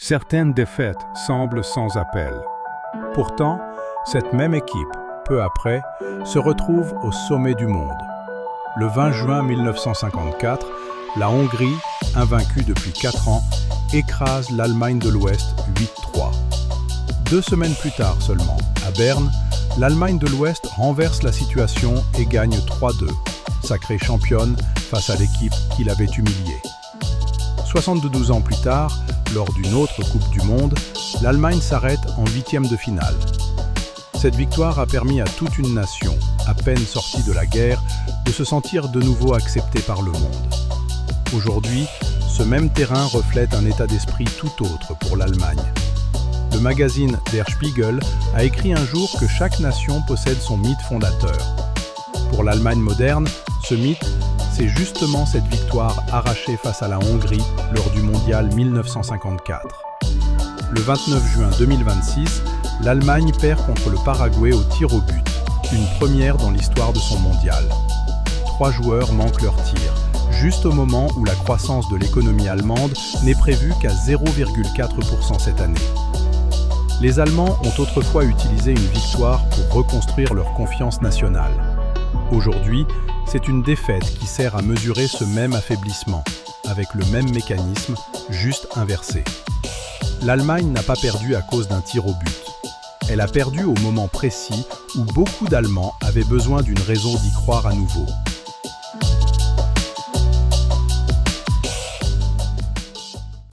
Certaines défaites semblent sans appel. Pourtant, cette même équipe, peu après, se retrouve au sommet du monde. Le 20 juin 1954, la Hongrie, invaincue depuis 4 ans, écrase l'Allemagne de l'Ouest 8-3. 2 semaines plus tard seulement, à Berne, l'Allemagne de l'Ouest renverse la situation et gagne 3-2, sacrée championne face à l'équipe qui l'avait humiliée. 72 ans plus tard, lors d'une autre Coupe du Monde, l'Allemagne s'arrête en 8e de finale. Cette victoire a permis à toute une nation, à peine sortie de la guerre, de se sentir de nouveau acceptée par le monde. Aujourd'hui, ce même terrain reflète un état d'esprit tout autre pour l'Allemagne. Le magazine Der Spiegel a écrit un jour que chaque nation possède son mythe fondateur. Pour l'Allemagne moderne, ce mythe, c'est justement cette victoire arrachée face à la Hongrie lors du mondial 1954. Le 29 juin 2026, l'Allemagne perd contre le Paraguay au tir au but, une première dans l'histoire de son mondial. 3 joueurs manquent leur tir, juste au moment où la croissance de l'économie allemande n'est prévue qu'à 0,4% cette année. Les Allemands ont autrefois utilisé une victoire pour reconstruire leur confiance nationale. Aujourd'hui, c'est une défaite qui sert à mesurer ce même affaiblissement, avec le même mécanisme, juste inversé. L'Allemagne n'a pas perdu à cause d'un tir au but. Elle a perdu au moment précis où beaucoup d'Allemands avaient besoin d'une raison d'y croire à nouveau.